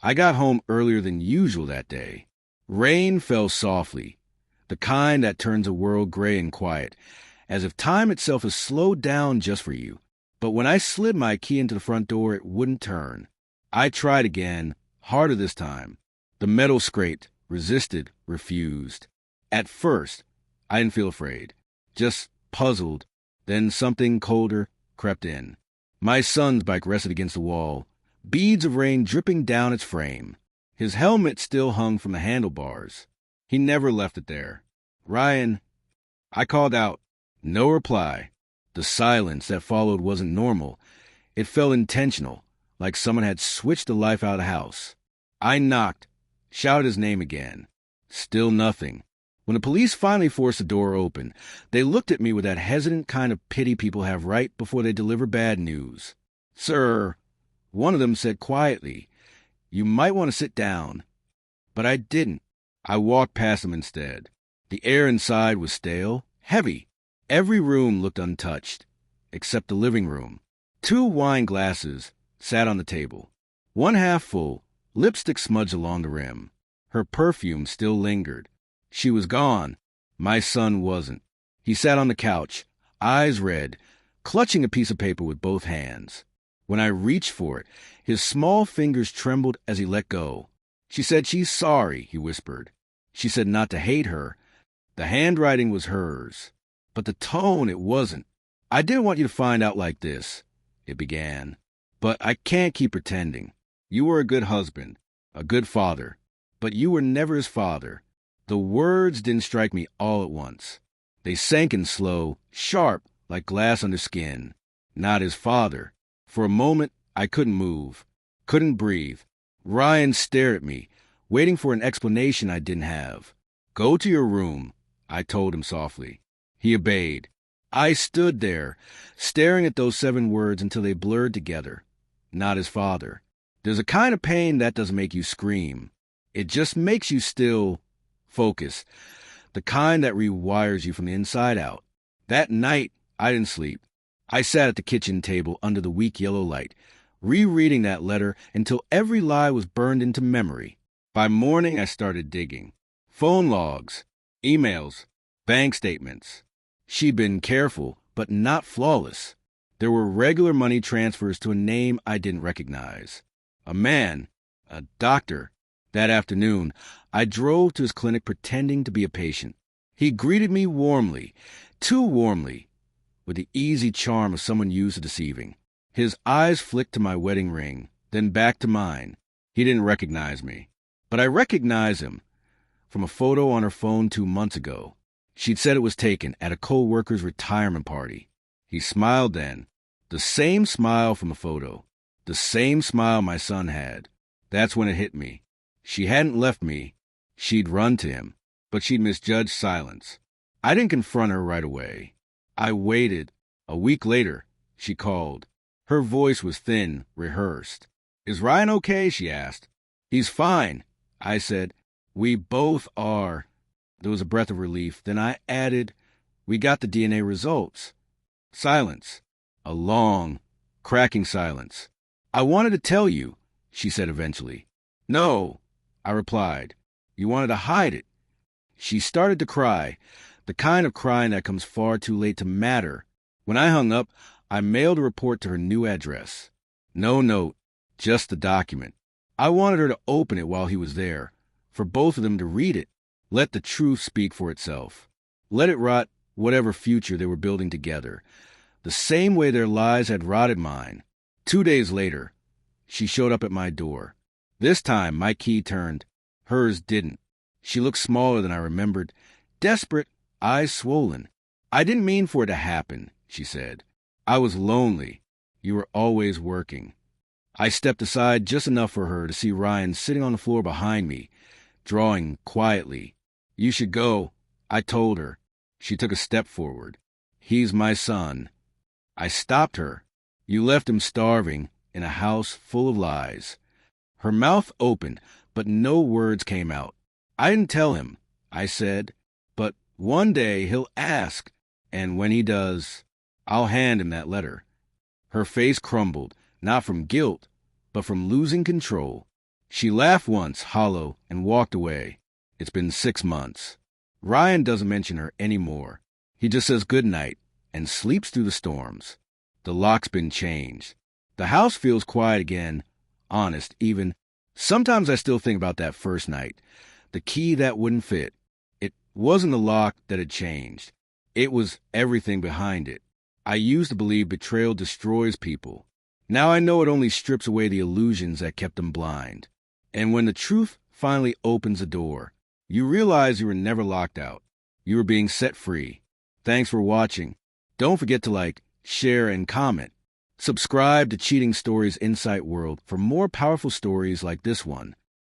I got home earlier than usual that day. Rain fell softly, the kind that turns a world gray and quiet, as if time itself has slowed down just for you. But when I slid my key into the front door, it wouldn't turn. I tried again, harder this time. The metal scraped, resisted, refused. At first, I didn't feel afraid, just puzzled. Then something colder crept in. My son's bike rested against the wall, beads of rain dripping down its frame. His helmet still hung from the handlebars. He never left it there. "Ryan," I called out. No reply. The silence that followed wasn't normal. It felt intentional, like someone had switched the life out of the house. I knocked, shouted his name again. Still nothing. When the police finally forced the door open, they looked at me with that hesitant kind of pity people have right before they deliver bad news. "Sir," one of them said quietly, "you might want to sit down." But I didn't. I walked past them instead. The air inside was stale, heavy. Every room looked untouched, except the living room. 2 wine glasses sat on the table. One half full, lipstick smudged along the rim. Her perfume still lingered. She was gone. My son wasn't. He sat on the couch, eyes red, clutching a piece of paper with both hands. When I reached for it, his small fingers trembled as he let go. "She said she's sorry," he whispered. "She said not to hate her." The handwriting was hers, but the tone, it wasn't. "I didn't want you to find out like this," it began. "But I can't keep pretending. You were a good husband, a good father, but you were never his father." The words didn't strike me all at once. They sank in slow, sharp, like glass under skin. Not his father. For a moment, I couldn't move, couldn't breathe. Ryan stared at me, waiting for an explanation I didn't have. "Go to your room," I told him softly. He obeyed. I stood there, staring at those 7 words until they blurred together. Not his father. There's a kind of pain that doesn't make you scream. It just makes you still focus, the kind that rewires you from the inside out. That night, I didn't sleep. I sat at the kitchen table under the weak yellow light, rereading that letter until every lie was burned into memory. By morning, I started digging. Phone logs, emails, bank statements. She'd been careful, but not flawless. There were regular money transfers to a name I didn't recognize. A man, a doctor. That afternoon, I drove to his clinic pretending to be a patient. He greeted me warmly, too warmly, with the easy charm of someone used to deceiving. His eyes flicked to my wedding ring, then back to mine. He didn't recognize me. But I recognized him from a photo on her phone 2 months ago. She'd said it was taken at a co-worker's retirement party. He smiled then, the same smile from the photo, the same smile my son had. That's when it hit me. She hadn't left me. She'd run to him, but she'd misjudged silence. I didn't confront her right away. I waited. A week later, she called. Her voice was thin, rehearsed. "Is Ryan okay?" she asked. "He's fine," I said. "We both are." There was a breath of relief. Then I added, "We got the DNA results." Silence. A long, cracking silence. "I wanted to tell you," she said eventually. "No," I replied. "You wanted to hide it." She started to cry, the kind of crying that comes far too late to matter. When I hung up, I mailed a report to her new address. No note, just the document. I wanted her to open it while he was there, for both of them to read it. Let the truth speak for itself. Let it rot whatever future they were building together, the same way their lies had rotted mine. 2 days later, she showed up at my door. This time, my key turned. Hers didn't. She looked smaller than I remembered, desperate, eyes swollen. "I didn't mean for it to happen," she said. "I was lonely. You were always working." I stepped aside just enough for her to see Ryan sitting on the floor behind me, drawing quietly. "You should go," I told her. She took a step forward. "He's my son." I stopped her. "You left him starving in a house full of lies." Her mouth opened, but no words came out. "I didn't tell him," I said, "but one day he'll ask, and when he does, I'll hand him that letter." Her face crumbled, not from guilt, but from losing control. She laughed once, hollow, and walked away. It's been 6 months. Ryan doesn't mention her anymore. He just says goodnight and sleeps through the storms. The lock's been changed. The house feels quiet again, honest, even. Sometimes I still think about that first night. The key that wouldn't fit. It wasn't the lock that had changed. It was everything behind it. I used to believe betrayal destroys people. Now I know it only strips away the illusions that kept them blind. And when the truth finally opens the door, you realize you were never locked out. You were being set free. Thanks for watching. Don't forget to like, share, and comment. Subscribe to Cheating Stories Insight World for more powerful stories like this one.